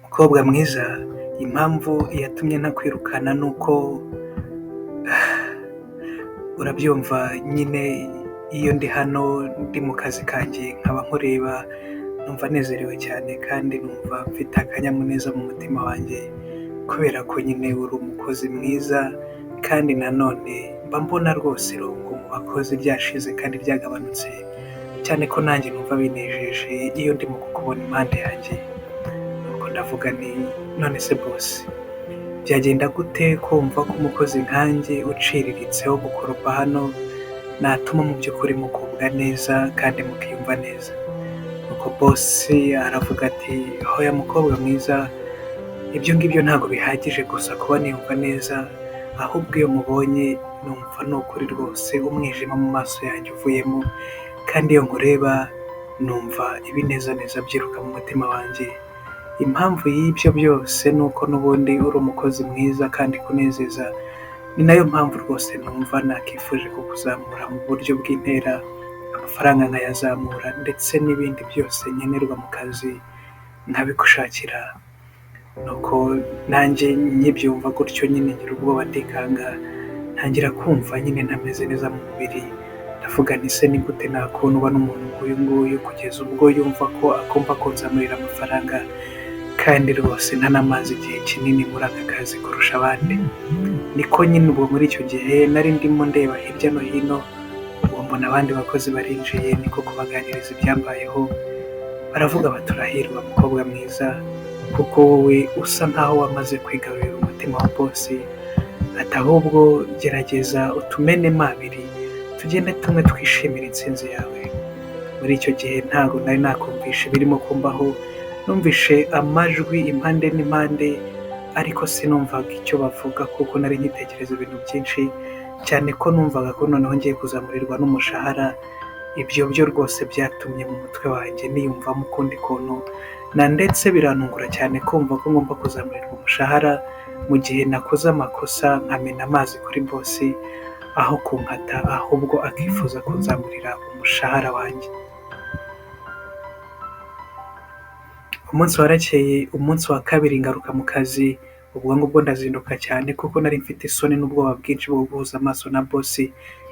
Mukobwa mwiza, impamvu yatumye ntakwirukana ni uko urabyumva nyine iyo ndi hano ndi mu kazi kanjye nkaba nkureba numva nezerewe cyane kandi numva mfite akanyamuneza mu mutima wanjye kubera ko nyine uri umukozi mwiza kandi nanone mba mbona rwose irungu mu bakozi ryashize kandi ryagabanutse cyane ko nanjye numva binejeje iyo ndimo kukubona impande yanjye. Nuko ndavuga nti none se boss, byagenda gute kumva ko umukozi nkanjye uciriritse wo gukoropa hano natuma mu by'ukuri mukubwa neza kandi mukiyumva neza? Nuko boss aravuga ati hoya mukobwa mwiza, ibyo ngibyo ntabwo bihagije gusa kuba niyumva neza, ahubwo iyo mubonye numva ni ukuri rwose umwijima mu maso yanjye uvuyemo, kandi iyo nkureba numva ibinezaneza byiruka mu mutima wanjye. Impamvu y'ibyo byose ni uko n'ubundi uri umukozi mwiza kandi kunezeza, ni nayo mpamvu rwose numva nakifuje kukuzamura mu buryo bw'intera, amafaranga nkayazamura ndetse n'ibindi byose nkenerwa mu kazi nkabigushakira. Nuko nanjye nkibyumva gutyo nyine ngira ubwoba ndikanga, ntangira kumva nyine ntameze neza mu mubiri, ndavuga nti se ni gute nakundwa n'umuntu nk'uyu nguyu kugeza ubwo yumva ko agomba kunzamurira amafaranga kandi rwose ntanamaze igihe kinini muri aka kazi kurusha abandi. Niko nyine ubwo muri icyo gihe nari ndimo ndeba hirya no hino, uwo mbona abandi bakozi barinjiye, niko kubaganiriza ibyambayeho, baravuga bati urahirwa mukobwa mwiza kuko wowe usa nkaho wamaze kwigarurira umutima wa boss, ati ahubwo gerageza utumenemo abiri tugende tumwe twishimira intsinzi yawe. Muri icyo gihe ntabwo nari nakumvisha ibirimo kumbaho, numvishe amajwi impande n'impande ariko sinumvaga icyo bavuga kuko nari nkitekereza ibintu byinshi, cyane ko numvaga ko noneho ngiye kuzamurirwa n'umushahara. Ibyo byo rwose byatumye mu mutwe wanjye niyumvamo ukundi kuntu, na ndetse birantungura cyane kumva ko ngomba kuzamurirwa umushahara mu gihe nakoze amakosa nkamena amazi kuri boss, aho kunkata ahubwo akifuza kunzamurira umushahara wanjye. Umunsi warakeye, umunsi wa kabiri ngaruka mu kazi, ubwo ngubwo ndazinduka cyane kuko nari mfite isoni n'ubwoba bwinshi bwo guhuza amaso na boss.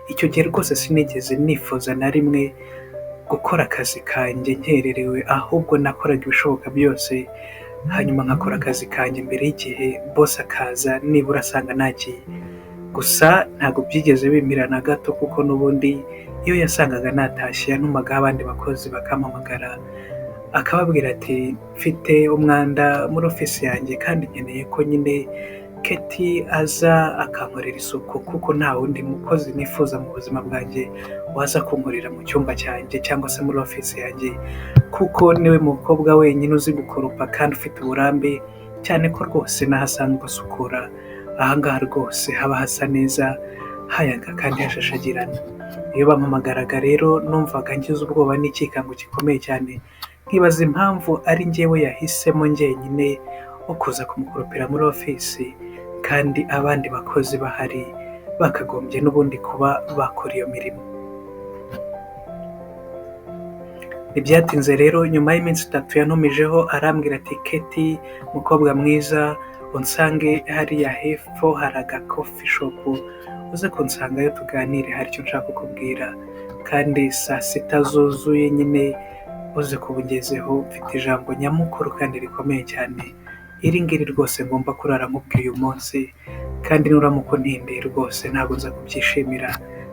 Icyo gihe rwose sinigeze nifuza na rimwe gukora akazi kanjye nkererewe, ahubwo nakoraga ibishoboka byose hanyuma nkakora akazi kanjye mbere y'igihe boss akaza nibura asanga nagiye. Gusa ntabwo byigeze bimira na gato kuko n'ubundi iyo yasangaga natashye yantumagaho abandi bakozi bakampamagara akababwira ati mfite umwanda muri ofisi yanjye kandi nkeneye ko nyine Keti aza akankorera isuku kuko nta wundi mukozi nifuza mu buzima bwanjye waza kunkorera mu cyumba cyanjye cyangwa se muri ofisi yanjye, kuko niwe mukobwa wenyine uzi gukoropa kandi ufite uburambe, cyane ko rwose n'ahasanzwe asukura ahangaha rwose haba hasa neza, hayaga kandi hashashagirana. Iyo bampamagaraga rero numvaga ngize ubwoba n'ikikango gikomeye cyane, nkibaza impamvu ari njyewe yahisemo njyenyine wo kuza kumukoropera muri ofisi kandi abandi bakozi bahari bakagombye n'ubundi kuba bakora iyo mirimo. Ntibyatinze rero, nyuma y'iminsi 3 yantumijeho arambwira ati Keti mukobwa mwiza, unsange hariya hepfo hari aga coffee shop, uze kunsangayo tuganire, hari icyo nshaka kukubwira kandi saa 6 zuzuye nyine uze kubugezeho, mfite ijambo nyamukuru kandi rikomeye cyane, iri ngiri rwose ngomba kurara nkubwiye uyu munsi, kandi nuramuka untindeye rwose ntabwo nza kubyishimira.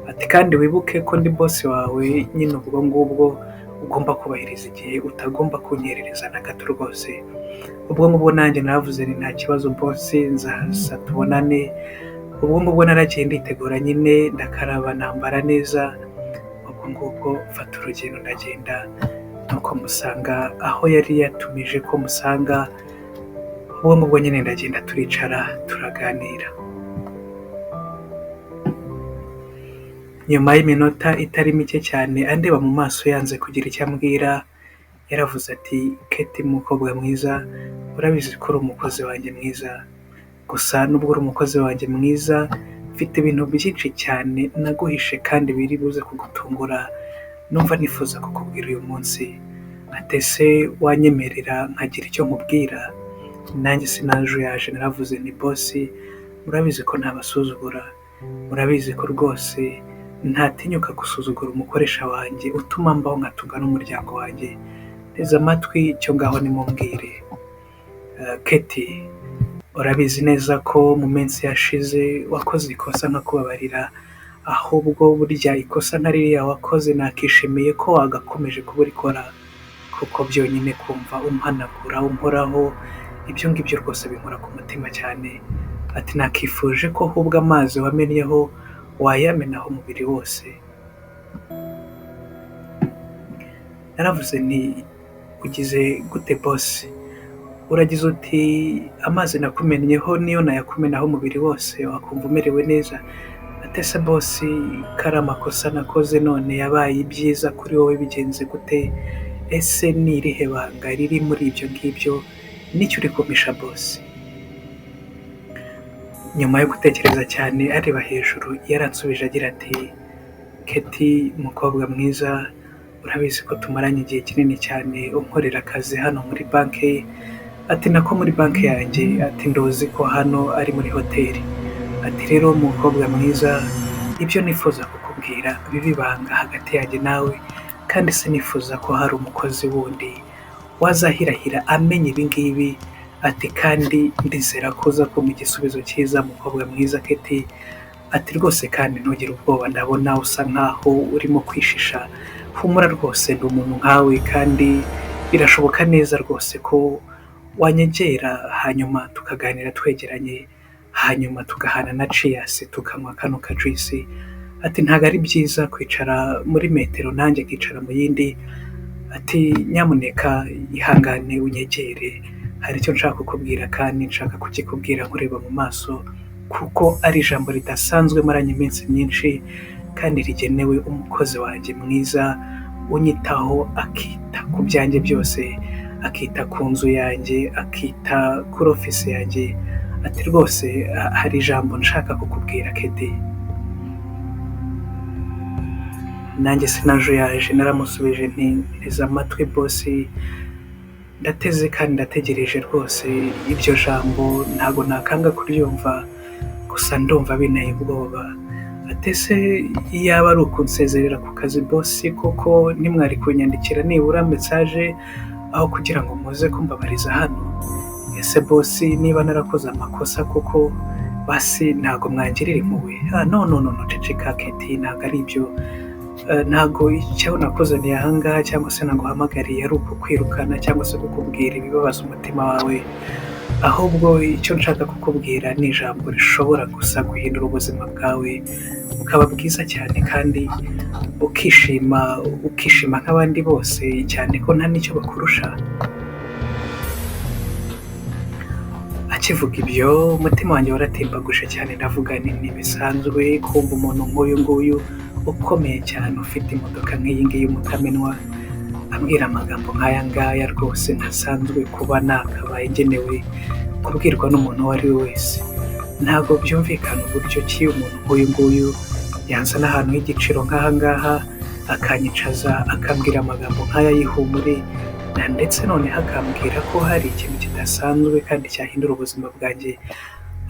Ati kandi wibuke ko ndi boss wawe, nyine ubwo ngubwo ugomba kubahiriza igihe, utagomba kunyerereza na gato rwose. Ubwo ngubwo nanjye navuze ni nta kibazo boss, nzaza tubonane. Ubwo ngubwo naragiye nditegura nyine, ndakaraba nambara neza, ubwo ngubwo mfata urugendo ndagenda, nuko musanga aho yari yatumije ko musanga, ubwo ngubwo nyine ndagenda turicara turaganira. Nyuma y'iminota itari mike cyane andeba mu maso yanze kugira icyo ambwira, yaravuze ati Keti mukobwa mwiza, urabizi ko uri umukozi wanjye mwiza, gusa nubwo uri umukozi wanjye mwiza mfite ibintu byinshi cyane naguhishe kandi biri buze kugutungura, numva nifuza kukubwira uyu munsi. Ati ese wanyemerera nkagira icyo nkubwira? Nanjye sinajuyaje naravuze nti bosi, murabizi ko ntabasuzugura, murabizi ko rwose ntatinyuka gusuzugura umukoresha wanjye utuma mbaho nkatunga n'umuryango wanjye. Teze amatwi icyo ngaho nimumbwire. Keti, urabizi neza ko mu minsi yashize wakoze ikosa nkakubabarira, ahubwo burya ikosa nka ririya wakoze nakishimiye ko wagakomeje kuba urikora, kuko byonyine kumva umpanagura umporaho, ibyo ngibyo rwose binkora ku mutima cyane. Ati nakifuje ko ahubwo amazi wamennyeho wayamenaho umubiri wose. Naravuze nti ugize gute bosi? Uragize uti amazi nakumennyeho niyo nayakumenaho umubiri wose wakumva umerewe neza? Ati ese bosi kari amakosa nakoze none yabaye ibyiza kuri wowe bigenze gute? Ese ni irihe banga riri muri ibyo ngibyo? Nicyo uri kumpisha bosi? Nyuma yo gutekereza cyane areba hejuru yaransubije agira ati Keti mukobwa mwiza, urabizi ko tumaranye igihe kinini cyane unkorera akazi hano muri banki. Ati nako muri banki yanjye, ati ndozi ko hano ari muri hoteli. Ati rero mukobwa mwiza, ibyo nifuza kukubwira biba ibanga hagati yanjye nawe, kandi sinifuza ko hari umukozi wundi wazahirahira amenye ibi ngibi. Ati kandi ndizera ko uza kumpa igisubizo cyiza mukobwa mwiza Keti. Ati rwose kandi ntugire ubwoba, ndabona usa nkaho urimo kwishisha, humura rwose ndi umuntu nkawe, kandi birashoboka neza rwose ko wanyegera hanyuma tukaganira twegeranye, hanyuma tugahana na ciyasi tukanywa kano kajuisi. Ati ntabwo ari byiza kwicara muri metero nanjye nkicara mu yindi. Ati nyamuneka ihangane unyegere, hari icyo nshaka kukubwira kandi nshaka kukikubwira nkureba mu maso, kuko ari ijambo ridasanzwe maranye iminsi myinshi kandi rigenewe umukozi wanjye mwiza unyitaho, akita ku byanjye byose, akita ku nzu yanjye, akita kuri ofisi yanjye. Ati rwose hari ijambo nshaka kukubwira Keti. Nanjye sinajuyaje naramusubije nti nteze amatwi bosi, ndateze kandi ndategereje rwose, iryo jambo ntabwo nakanga kuryumva, gusa ndumva binteye ubwoba. Ati ese iyaba ari ukunsezerera ku kazi bosi, kuko ntimwari kunyandikira nibura mesaje aho kugira ngo muze kumbabariza hano? Ese bosi niba narakoze amakosa kuko basi ntabwo mwangirira impuhwe? No ceceka Keti, ntabwo ari ibyo. Ntabwo icyo nakuzaniye aha ngaha cyangwa se naguhamagariye ari ukukwirukana cyangwa se kukubwira ibibabaza umutima wawe, ahubwo icyo nshaka kukubwira ni ijambo rishobora gusa guhindura ubuzima bwawe bukaba bwiza cyane, kandi ukishima nk'abandi bose, cyane ko nta n'icyo bakurusha. Akivuga ibyo umutima wanjye waratimbaguje cyane, ndavuga nti ntibisanzwe kumva umuntu nk'uyu nguyu ukomeye cyane ufite imodoka nk'iyi ngiyi umutamenwa ambwira amagambo nk'aya ngaya rwose ntasanzwe kuba nakabaye ngenewe kubwirwa n'umuntu uwo ari we wese. Ntabwo byumvikana uburyo ki umuntu nk'uyu nguyu yanzana ahantu h'igiciro nk'aha ngaha akanyicaza akambwira amagambo nk'aya y'ihumure, ndetse noneho akambwira ko hari ikintu kidasanzwe kandi cyahindura ubuzima bwanjye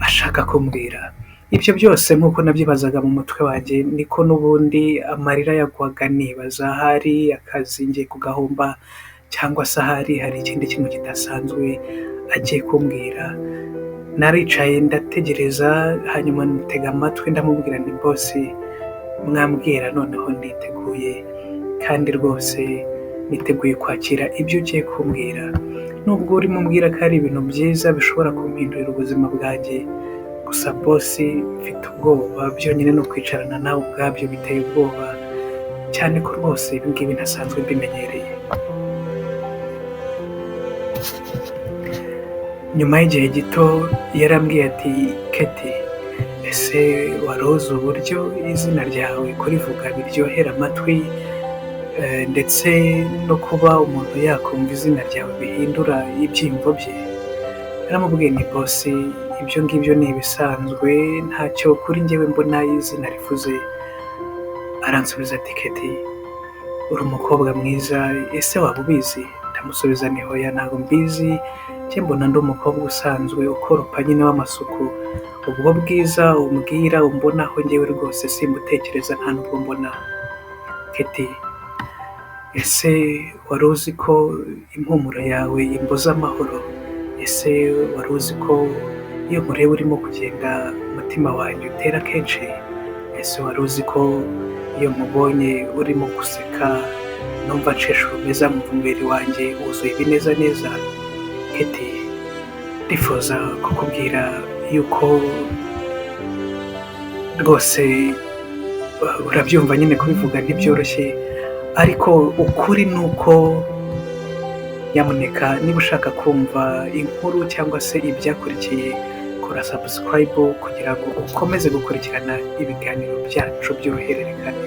ashaka kumbwira. Ibyo byose nk'uko nabyibazaga mu mutwe wanjye, niko n'ubundi amarira yagwaga nibaza ahari akazi ngiye kugahomba, cyangwa se ahari hari ikindi kintu kidasanzwe agiye kumbwira. Naricaye ndategereza, hanyuma ntega amatwi ndamubwira nti bosi, mwambwira noneho nditeguye, kandi rwose niteguye kwakira ibyo ugiye kumbwira, nubwo urimo umbwira ko ari ibintu byiza bishobora kumpindurira ubuzima bwanjye. Gusa bosi mfite ubwoba, byonyine no kwicarana nawe ubwabyo biteye ubwoba cyane ko rwose ibi ngibi ntasanzwe mbimenyereye. Nyuma y'igihe gito yarambwiye ati Keti, ese wari uzi uburyo izina ryawe kurivuga biryohera amatwi, ndetse no kuba umuntu yakumva izina ryawe bihindura ibyiyumvo bye? Naramubwiye nti bosi, ibyo ngibyo ni ibisanzwe, ntacyo kuri njyewe mbona izina rivuze. Aransubiza ati Keti, uri umukobwa mwiza, ese waba ubizi? Ndamusubiza nti hoya ntabwo mbizi, njye mbona ndi umukobwa usanzwe ukoropa nyine w'amasuku. Ubwo bwiza umbwira umbonaho njyewe rwose simbutekereza, nta nubwo mbona. Keti, ese wari uzi ko impumuro yawe imbuza amahoro? Ese wari uzi ko iyo nkureba urimo kugenda umutima wanjye utera kenshi? Ese wari uzi ko iyo nkubonye urimo guseka numva nsheshe urumeza mu mubiri wanjye wuzuye ibinezaneza? Keti, ndifuza kukubwira yuko rwose urabyumva nyine kubivuga ntibyoroshye, ariko ukuri ni uko nyamuneka niba ushaka kumva inkuru cyangwa se ibyakurikiye, kora subscribe kugira ngo ukomeze gukurikirana ibiganiro byacu by'uruhererekane.